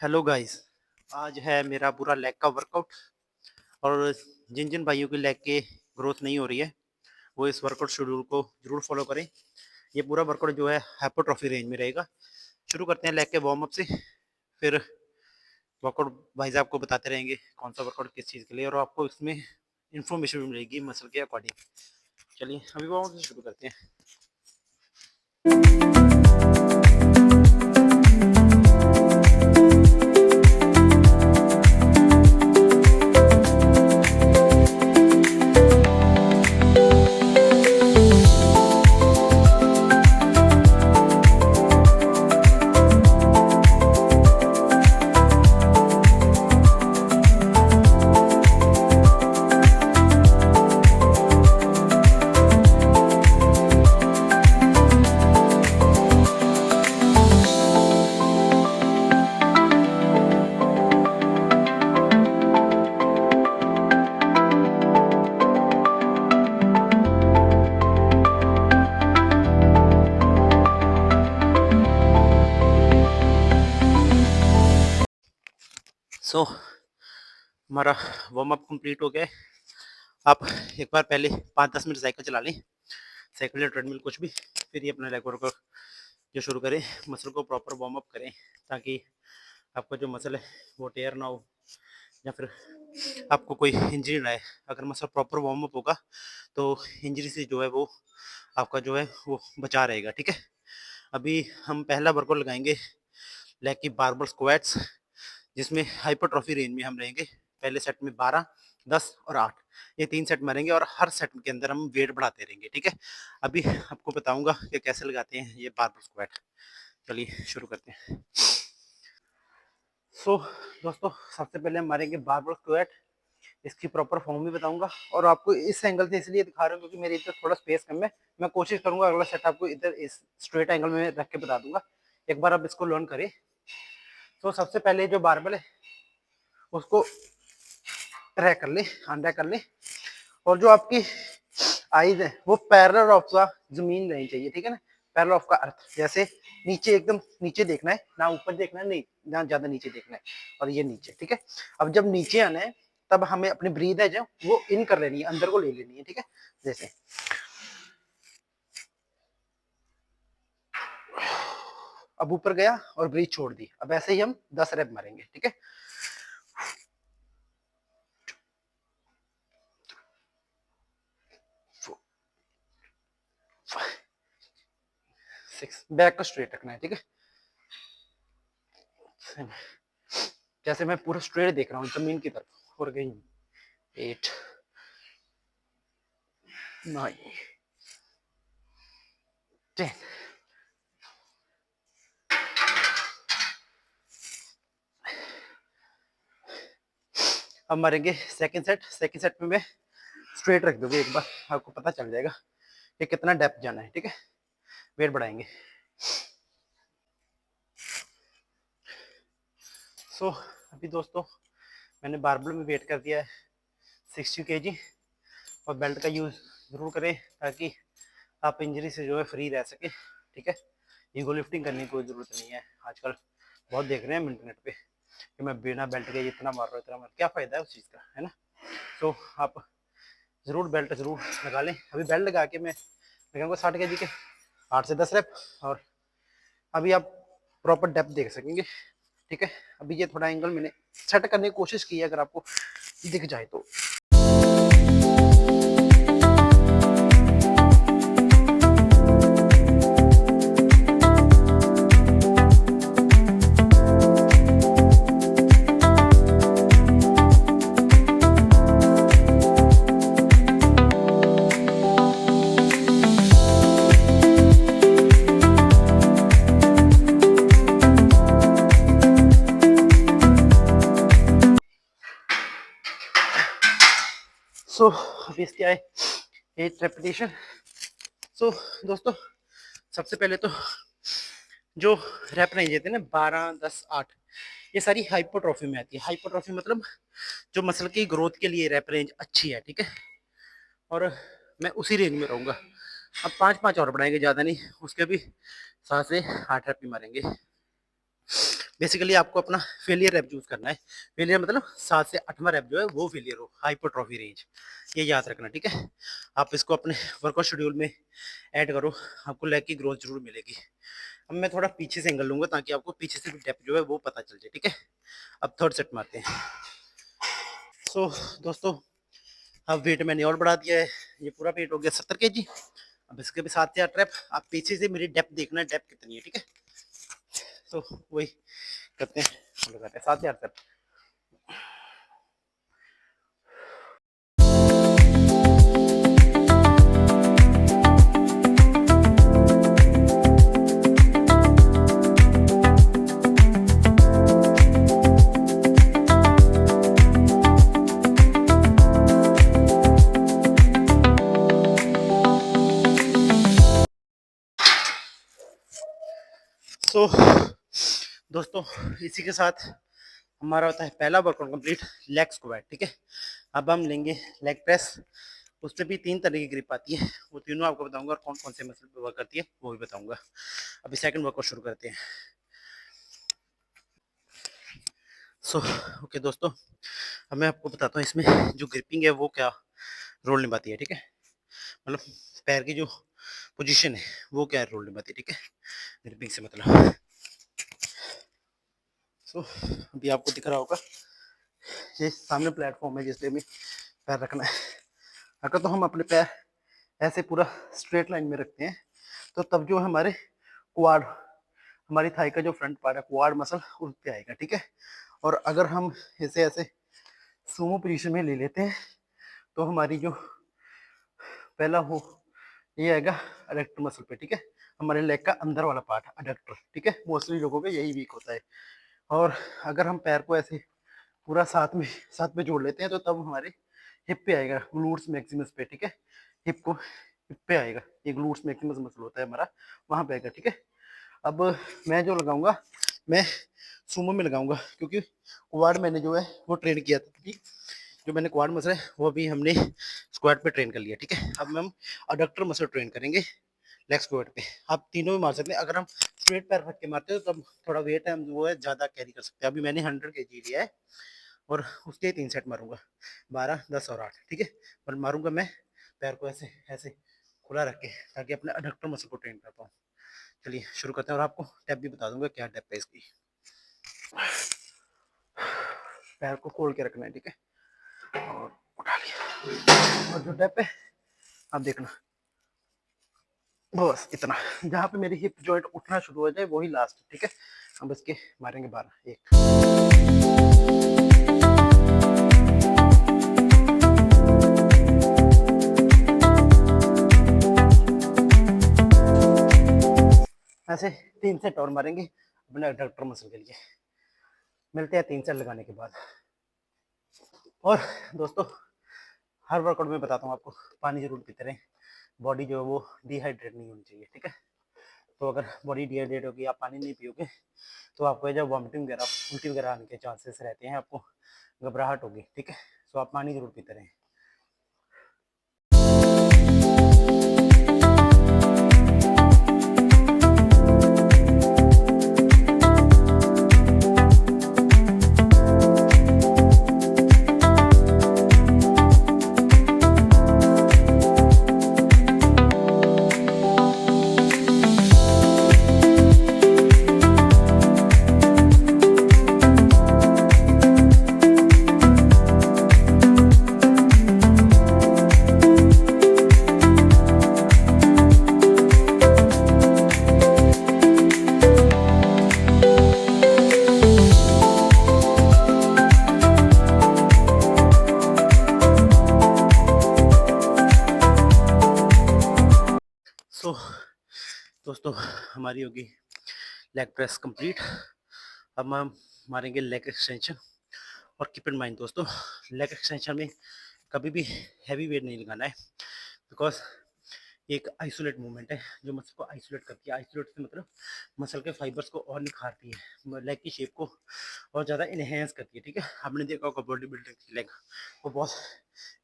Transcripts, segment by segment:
Hello guys. आज है मेरा पूरा लेग का वर्कआउट। और जिन जिन भाइयों की लेग के ग्रोथ नहीं हो रही है वो इस वर्कआउट शेड्यूल को जरूर फॉलो करें। ये पूरा वर्कआउट जो है हाइपरट्रॉफी रेंज में रहेगा। शुरू करते हैं लेग के वार्म अप से, फिर वर्कआउट भाई साहब आपको बताते रहेंगे कौन सा वर्कआउट किस चीज़ के लिए, और आपको इसमें इन्फॉर्मेशन भी मिलेगी मसल के अकॉर्डिंग। चलिए अभी वार्म अप से शुरू करते हैं। सो हमारा वार्म अप कंप्लीट हो गया है। आप एक बार पहले 5-10 मिनट साइकिल चला लें, साइकिल या ट्रेडमिल कुछ भी, फिर ये अपना लेग वर्कआउट जो शुरू करें। मसल को प्रॉपर वार्म अप करें ताकि आपका जो मसल है वो टेयर ना हो या फिर आपको कोई इंजरी ना आए। अगर मसल प्रॉपर वार्म अप होगा तो इंजरी से जो है वो आपका जो है वो बचा रहेगा। ठीक है, अभी हम पहला वर्कआउट लगाएंगे लेग की बारबल स्क्वाट्स, जिसमें हाइपरट्रॉफी रेंज में हम रहेंगे। पहले सेट में 12, 10 और 8, ये 3 सेट मारेंगे और हर सेट के अंदर हम वेट बढ़ाते रहेंगे। ठीक है, अभी आपको बताऊंगा कि कैसे लगाते हैं ये बारबल स्क्वाट। चलिए शुरू करते हैं। सो दोस्तों, सबसे पहले हम मारेंगे बारबल स्क्वाट। इसकी प्रॉपर फॉर्म भी बताऊंगा और आपको इस एंगल से इसलिए दिखा रहा हूँ क्योंकि मेरे इधर थोड़ा स्पेस कम है। मैं कोशिश करूंगा अगला सेट आपको इधर इस स्ट्रेट एंगल में रख के बता दूंगा। एक बार आप इसको लर्न करें। तो सबसे पहले जो बारबल है उसको रैक कर ले, अनरैक कर ले, और जो आपकी आईज है वो पैरेलल ऑफ द जमीन रहनी चाहिए। ठीक है ना, पैरेलल ऑफ का अर्थ जैसे नीचे, एकदम नीचे देखना है, ना ऊपर देखना है, नहीं ना ज्यादा नीचे देखना है, और ये नीचे। ठीक है, अब जब नीचे आना है तब हमें अपनी ब्रीथ है जो वो इन कर लेनी है, अंदर को ले लेनी है। ठीक है, जैसे अब ऊपर गया और ब्रीथ छोड़ दी। अब ऐसे ही हम 10 रैप मारेंगे। ठीक है, 6, बैक को स्ट्रेट रखना है। ठीक है, जैसे मैं पूरा स्ट्रेट देख रहा हूँ जमीन की तरफ, और गई 8, 9, 10। अब मारेंगे सेकंड सेट। सेकंड सेट में मैं स्ट्रेट रख दोगे, एक बार आपको पता चल जाएगा कि कितना डेप्थ जाना है। ठीक है, वेट बढ़ाएंगे। सो अभी दोस्तों मैंने बारबल में वेट कर दिया है 60 kg, और बेल्ट का यूज़ ज़रूर करें ताकि आप इंजरी से जो है फ्री रह सके। ठीक है, ईगो लिफ्टिंग करने की कोई ज़रूरत नहीं है। आजकल बहुत देख रहे हैं इंटरनेट पे कि मैं बिना बेल्ट के इतना मार रहा हूँ, इतना मार, क्या फ़ायदा है उस चीज़ का, है ना। तो आप ज़रूर बेल्ट ज़रूर लगा लें। अभी बेल्ट लगा के मैं लगाऊंगा 60 kg के 8 से 10 रैप, और अभी आप प्रॉपर डेप्थ देख सकेंगे। ठीक है, अभी ये थोड़ा एंगल मैंने सेट करने की कोशिश की है, अगर आपको दिख जाए तो। सो अभी इसके आए 8 रेपिटेशन। सो दोस्तों, सबसे पहले तो जो रैप रेंज देते हैं ना 12, 10, 8, ये सारी हाइपोट्रॉफी में आती है। हाइपोट्रॉफी मतलब जो मसल की ग्रोथ के लिए रैप रेंज अच्छी है। ठीक है, और मैं उसी रेंज में रहूँगा। अब 5-5 और बढ़ाएंगे, ज़्यादा नहीं, उसके भी 7 से 8 रैप ही मारेंगे। बेसिकली आपको अपना फेलियर रैप चूज़ करना है। फेलियर मतलब 7 से 8वां रैप जो है वो फेलियर हो, हाइपरट्रॉफी रेंज, ये याद रखना, ठीक है। आप इसको अपने वर्कआउट शेड्यूल में ऐड करो, आपको लेग की ग्रोथ जरूर मिलेगी। अब मैं थोड़ा पीछे से एंगल लूंगा ताकि आपको पीछे से भी डेप्थ जो है वो पता चल जाए, ठीक है। अब थर्ड सेट मारते हैं। सो दोस्तों, अब वेट मैंने और बढ़ा दिया है, ये पूरा वेट हो गया 70 kg। अब इसके भी 7 से 8 रैप। आप पीछे से मेरी डेप्थ देखना है, डेप्थ कितनी है, ठीक है। तो वही करते हैं, लगाते हैं 7 से 8 रैप। सो दोस्तों, इसी के साथ हमारा होता है पहला वर्कआउट कंप्लीट, लेग स्क्वाट, ठीक है। अब हम लेंगे लेग प्रेस। उसमें भी 3 तरह की ग्रिप आती है, वो तीनों आपको बताऊंगा, और कौन कौन से मसल पे वर्क करती है वो भी बताऊंगा। अभी सेकंड वर्कआउट शुरू करते हैं। सो ओके दोस्तों, अब मैं आपको बताता हूँ इसमें जो ग्रिपिंग है वो क्या रोल निभाती है, ठीक है। मतलब पैर की जो पोजीशन है वो क्या रोल निभाती है, ठीक है, ग्रिपिंग से मतलब। सो अभी आपको दिख रहा होगा, ये सामने प्लेटफॉर्म है जिस पे हमें पैर रखना है। अगर तो हम अपने पैर ऐसे पूरा स्ट्रेट लाइन में रखते हैं तो तब जो हमारे क्वाड, हमारी थाई का जो फ्रंट पार्ट है, क्वाड मसल उस पे आएगा, ठीक है। और अगर हम इसे ऐसे सूमो पोजीशन में ले लेते हैं तो हमारी जो पहला हो ये आएगा अडक्टर मसल पे, ठीक है। हमारे लेग का अंदर वाला पार्ट अडक्टर, ठीक है। मोस्टली लोगों पे यही वीक होता है। और अगर हम पैर को ऐसे पूरा साथ में जोड़ लेते हैं तो तब हमारे हिप पे आएगा, ग्लूट्स मैक्सिमस पे, ठीक है। हिप पे आएगा, ये ग्लूट्स मैक्सिमस मसल होता है हमारा, वहां पे आएगा, ठीक है। अब मैं जो लगाऊंगा, मैं सुमो में लगाऊंगा, क्योंकि क्वाड मैंने जो है वो ट्रेन किया था, ठीक। जो मैंने क्वाड मसल है वो भी हमने स्क्वाट पे ट्रेन कर लिया, ठीक है। अब हम अडक्टर मसल ट्रेन करेंगे लेग स्क्वाट पे। आप तीनों भी मार सकते हैं। अगर हम स्ट्रेट पैर रख के मारते हो तब थोड़ा वेट है हम वो है ज़्यादा कैरी कर सकते हैं। अभी मैंने 100 kg लिया है और उसके 3 सेट मारूंगा, 12, 10 और 8, ठीक है। पर मारूंगा मैं पैर को ऐसे ऐसे खुला रख के, ताकि अपने अडक्टर मसल को ट्रेन कर पाऊँ। चलिए शुरू करते हैं, और आपको टैप भी बता दूंगा क्या टैप है इसकी। पैर को खोल के रखना है, ठीक है, और उठा लिया। और जो टैप है आप देखना, बस इतना, जहाँ पे मेरी हिप जॉइंट उठना शुरू हो जाए वही लास्ट, ठीक है। हम इसके मारेंगे 12, 1। ऐसे 3 सेट और मारेंगे अपने अडक्टर मसल के लिए। मिलते हैं 3 सेट लगाने के बाद। और दोस्तों, हर वर्कआउट में बताता हूँ आपको, पानी जरूर पीते रहें। बॉडी जो है वो डिहाइड्रेट नहीं होनी चाहिए, ठीक है। तो अगर बॉडी डिहाइड्रेट होगी, आप पानी नहीं पियोगे, तो आपको जब वॉमिटिंग वगैरह, उल्टी वगैरह आने के चांसेस रहते हैं, आपको घबराहट होगी, ठीक है। तो आप पानी जरूर पीते रहें। सो दोस्तों, हमारी होगी लेग प्रेस कंप्लीट। अब हम मारेंगे लेग एक्सटेंशन। और कीप इन माइंड दोस्तों, लेग एक्सटेंशन में कभी भी हैवी वेट नहीं लगाना है, बिकॉज एक आइसोलेट मूवमेंट है जो मसल को आइसोलेट करती है। आइसोलेट से मतलब मसल के फाइबर्स को और निखारती है, लेग की शेप को और ज़्यादा इन्हेंस करती है। ठीक है, आपने देखा होगा बॉडी बिल्डर की लेग वो बहुत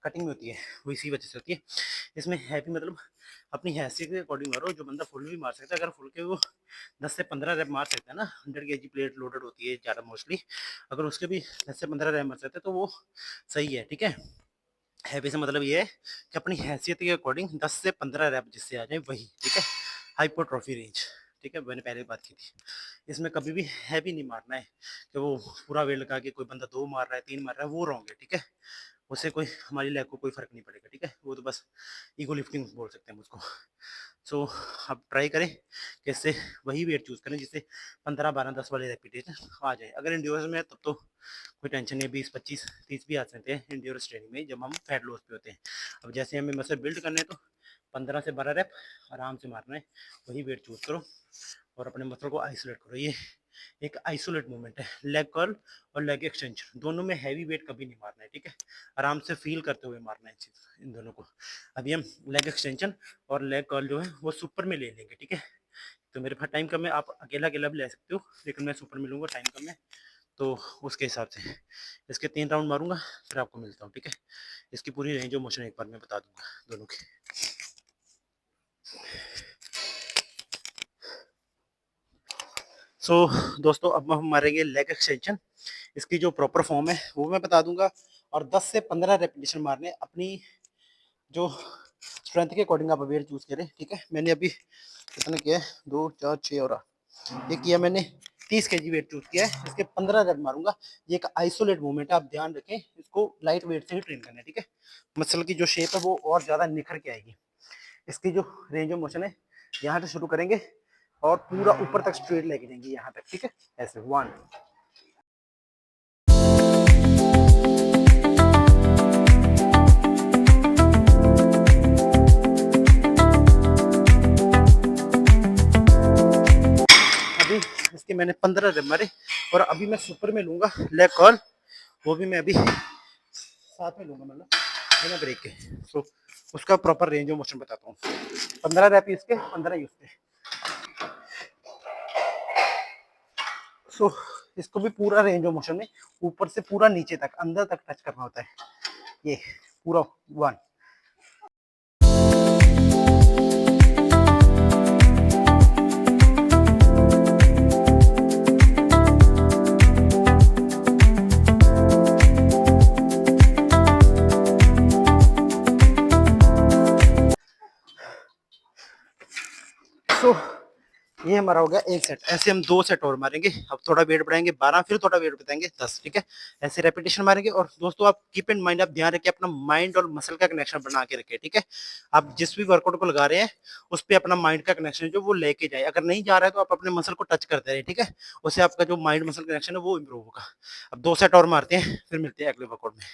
कटिंग में होती है, वो इसी वजह से होती है। इसमें हैवी मतलब अपनी हैसियत के अकॉर्डिंग मारो। जो बंदा फुल भी मार सकता है, अगर फुल के वो 10 से 15 रैप मार सकता है ना, 100 केजी प्लेट लोडेड होती है ज़्यादा मोस्टली, अगर उसके भी 10 से 15 रैप मार सकते हैं तो वो सही है। ठीक है, हैवी से मतलब ये है कि अपनी हैसियत के अकॉर्डिंग 10 से 15 रैप जिससे आ जाए वही। ठीक है, हाइपोट्रॉफी रेंज। ठीक है, मैंने पहले बात की थी। इसमें कभी भी हैवी नहीं मारना है कि वो पूरा वेट लगा के कोई बंदा 2 मार रहा है 3 मार रहा है, वो रॉन्ग है। ठीक है, उससे कोई हमारी लेग को कोई फ़र्क नहीं पड़ेगा। ठीक है, वो तो बस ईगो लिफ्टिंग बोल सकते हैं उसको। सो आप ट्राई करें कि इससे वही वेट चूज़ करें जिससे 15-12-10 वाले रेपिटेशन आ जाए। अगर एंड्योरेंस में है तब तो कोई टेंशन नहीं है, 20-25-30 भी आ सकते हैं एंड्योरेंस ट्रेनिंग में जब हम फैट लॉस पे होते हैं। अब जैसे हमें मसल बिल्ड करने हैं तो 15 से 12 रैप आराम से मारना है, वही वेट चूज़ करो और अपने मसल को आइसोलेट करो। ये एक आइसोलेट मूवमेंट है। लेग कर्ल और लेग एक्सटेंशन दोनों में हैवी वेट कभी नहीं मारना है। ठीक है, आराम से फील करते हुए मारना है चीज़ इन दोनों को। अभी हम लेग एक्सटेंशन और लेग कर्ल जो है वो सुपर में ले लेंगे। ठीक है, तो मेरे पास टाइम कम है, आप अकेला अकेला भी ले सकते हो, लेकिन मैं सुपर में लूँगा, टाइम कम है तो उसके हिसाब से इसके 3 राउंड मारूंगा, फिर आपको मिलता हूँ। ठीक है, इसकी पूरी रेंज ऑफ मोशन एक बार मैं बता दूंगा दोनों की। सो दोस्तों अब हम मारेंगे लेग एक्सटेंशन। इसकी जो प्रॉपर फॉर्म है वो मैं बता दूंगा, और 10 से 15 रेपिटेशन मारने अपनी जो स्ट्रेंथ के अकॉर्डिंग आप वेट चूज करें। ठीक है, मैंने अभी कितना किया है, 2 4 6 और 8 ये किया मैंने, 30 केजी वेट चूज किया है, इसके 15 रेप मारूंगा। ये एक आइसोलेट मूवमेंट है, आप ध्यान रखें, इसको लाइट वेट से ही ट्रेन करना है। ठीक है, मसल की जो शेप है वो और ज्यादा निखर के आएगी। इसकी जो रेंज ऑफ मोशन है यहाँ से शुरू करेंगे और पूरा ऊपर तक स्ट्रेट लेके जाएंगे यहाँ तक। ठीक है, ऐसे 1 अभी इसके मैंने 15 रेप मारे, और अभी मैं सुपर में लूंगा लेग कर्ल, वो भी मैं अभी साथ में लूंगा, मतलब बिना ब्रेक के। सो उसका प्रॉपर रेंज ऑफ मोशन बताता हूँ। 15 रैप इसके, 15 ही उसके। सो इसको भी पूरा रेंज ऑफ मोशन में ऊपर से पूरा नीचे तक अंदर तक टच करना होता है, ये पूरा 1। सो ये हमारा हो गया एक सेट। ऐसे हम 2 सेट और मारेंगे। अब थोड़ा वेट बढ़ाएंगे 12, फिर थोड़ा वेट बताएंगे 10। ठीक है, ऐसे रेपिटेशन मारेंगे। और दोस्तों आप कीप इन माइंड, आप ध्यान रखें अपना माइंड और मसल का कनेक्शन बना के रखें। ठीक है, आप जिस भी वर्कआउट को लगा रहे हैं उस पर अपना माइंड का कनेक्शन जो वो लेके जाए। अगर नहीं जा रहा है तो आप अपने मसल को टच करते रहे। ठीक है, उससे आपका जो माइंड मसल कनेक्शन है वो इम्प्रूव होगा। अब 2 सेट और मारते हैं, फिर मिलते हैं अगले वर्कआउट में।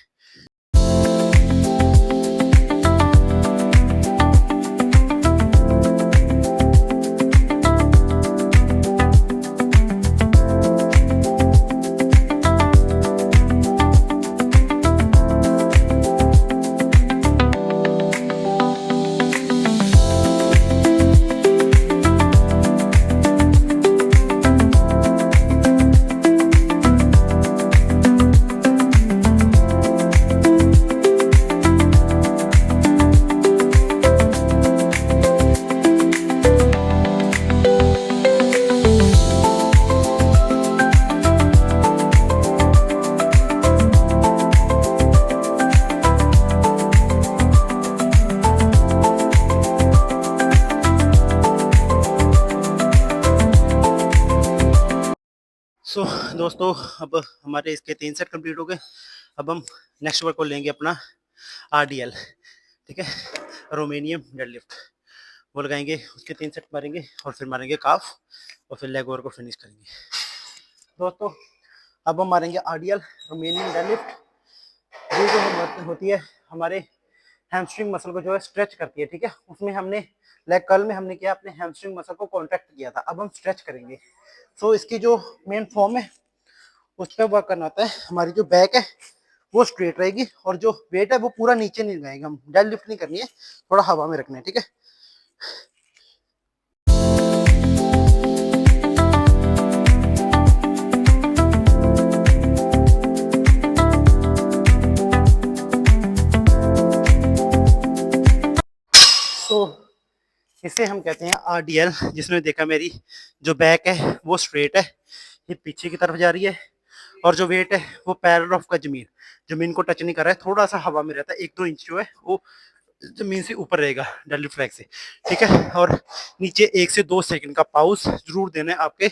सो दोस्तों अब हमारे इसके 3 सेट कंप्लीट हो गए। अब हम नेक्स्ट वर्क को लेंगे अपना RDL। ठीक है, रोमेनियम डेडलिफ्ट, वो लगाएंगे, उसके 3 सेट मारेंगे और फिर मारेंगे काफ और फिर लेग ओवर को फिनिश करेंगे। दोस्तों अब हम मारेंगे RDL रोमेनियम डेडलिफ्ट। ये जो होती है हमारे हैमस्ट्रिंग मसल को जो है स्ट्रेच करती है। ठीक है, उसमें हमने लेग कर्ल में हमने किया अपने हैमस्ट्रिंग मसल को कॉन्ट्रैक्ट किया था, अब हम स्ट्रेच करेंगे। सो इसकी जो मेन फॉर्म है उस पर वर्क करना होता है। हमारी जो बैक है वो स्ट्रेट रहेगी और जो वेट है वो पूरा नीचे नहीं लगाएंगे, हम डेड लिफ्ट नहीं करनी है, थोड़ा हवा में रखना है। ठीक है, इसे हम कहते हैं आरडीएल, जिसमें देखा मेरी जो बैक है वो स्ट्रेट है, ये पीछे की तरफ जा रही है, और जो वेट है वो पैराग्राफ का जमीन को टच नहीं कर रहा है, थोड़ा सा हवा में रहता है, 1-2 इंच जो है वो जमीन से ऊपर रहेगा डेडलिफ्ट फ्लैग से, ठीक है। और नीचे 1 से 2 सेकंड का पाउस जरूर देना है, आपके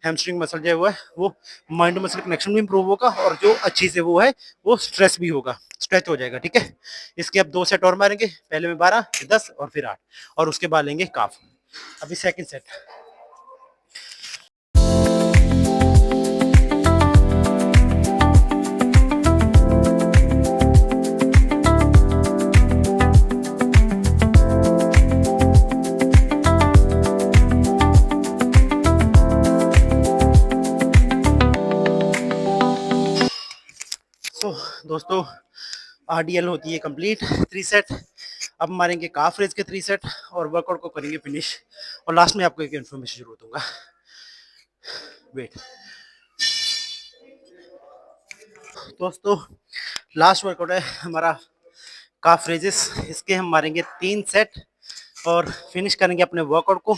हैमस्ट्रिंग मसल जो है वो माइंड मसल कनेक्शन भी इंप्रूव होगा, और जो अच्छी से वो है वो स्ट्रेस भी होगा, स्ट्रेच हो जाएगा, ठीक है। इसके अब 2 सेट और मारेंगे, पहले में 12, 10 और फिर 8, और उसके बाद लेंगे काफ। अभी सेकंड सेट। सो दोस्तों, आरडीएल होती है कंप्लीट 3 सेट। अब मारेंगे काफ रेज के 3 सेट और वर्कआउट को करेंगे फिनिश, और लास्ट में आपको एक इन्फॉर्मेशन जरूर दूंगा। वेट। दोस्तों, लास्ट वर्कआउट है हमारा काफ रेजेस, इसके हम मारेंगे 3 सेट और फिनिश करेंगे अपने वर्कआउट को।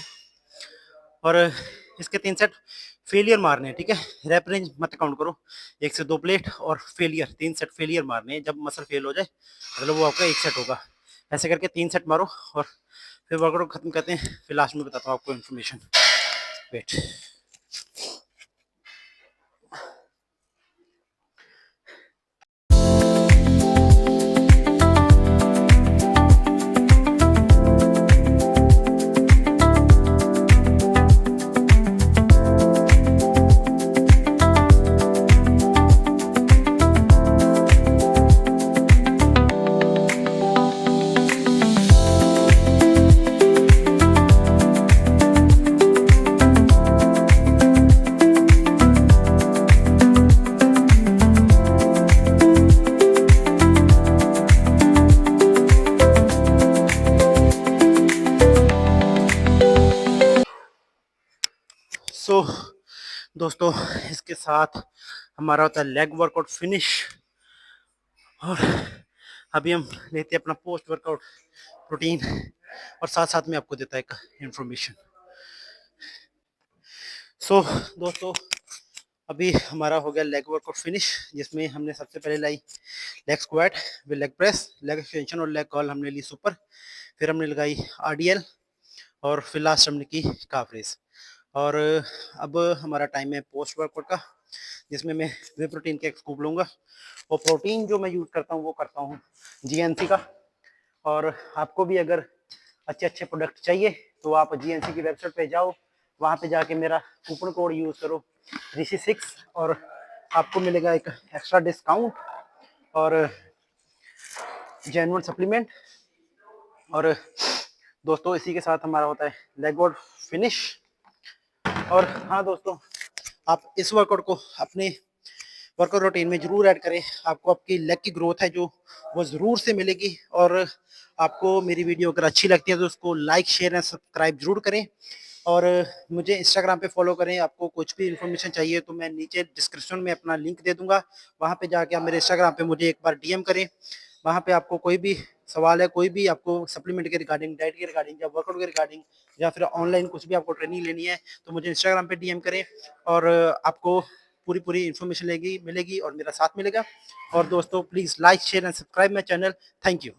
और इसके 3 सेट फेलियर मारने हैं, ठीक है। रैप रेंज मत काउंट करो, 1 से 2 प्लेट और फेलियर, 3 सेट फेलियर मारने हैं, जब मसल फेल हो जाए मतलब वो आपका 1 सेट होगा। ऐसे करके 3 सेट मारो और फिर वर्कआउट खत्म करते हैं, फिर लास्ट में बताता हूँ आपको इन्फॉर्मेशन। वेट। सो दोस्तों, इसके साथ हमारा होता है लेग वर्कआउट फिनिश, और अभी हम लेते हैं अपना पोस्ट वर्कआउट प्रोटीन, और साथ साथ में आपको देता है एक इन्फॉर्मेशन। सो दोस्तों, अभी हमारा हो गया लेग वर्कआउट फिनिश, जिसमें हमने सबसे पहले लाई leg squat with leg press, leg extension और लेग कर्ल हमने ली सुपर, फिर हमने लगाई आरडीएल, और फिर लास्ट हमने की काफ रेस। और अब हमारा टाइम है पोस्ट वर्कआउट का, जिसमें मैं वे प्रोटीन के एक स्कूप लूँगा, और प्रोटीन जो मैं यूज़ करता हूँ वो करता हूँ जीएनसी का। और आपको भी अगर अच्छे अच्छे प्रोडक्ट चाहिए तो आप जीएनसी की वेबसाइट पे जाओ, वहाँ पे जाके मेरा कूपन कोड यूज़ करो ऋषि6, और आपको मिलेगा एक एक्स्ट्रा डिस्काउंट और जेन्युइन सप्लीमेंट। और दोस्तों, इसी के साथ हमारा होता है लेग वर्क फिनिश। और हाँ दोस्तों, आप इस वर्कआउट को अपने वर्कआउट रूटीन में जरूर ऐड करें, आपको आपकी लेग की ग्रोथ है जो वो ज़रूर से मिलेगी। और आपको मेरी वीडियो अगर अच्छी लगती है तो उसको लाइक, शेयर एंड सब्सक्राइब जरूर करें, और मुझे इंस्टाग्राम पे फॉलो करें। आपको कुछ भी इन्फॉर्मेशन चाहिए तो मैं नीचे डिस्क्रिप्शन में अपना लिंक दे दूंगा, वहाँ पे जाके आप मेरे इंस्टाग्राम पे मुझे एक बार डीएम करें। वहाँ पे आपको कोई भी सवाल है, कोई भी आपको सप्लीमेंट के रिगार्डिंग, डाइट के रिगार्डिंग, या वर्कआउट के रिगार्डिंग, या फिर ऑनलाइन कुछ भी आपको ट्रेनिंग लेनी है तो मुझे इंस्टाग्राम पे डीएम करें, और आपको पूरी पूरी इन्फॉर्मेशन मिलेगी और मेरा साथ मिलेगा। और दोस्तों, please like, share and subscribe my channel. Thank you.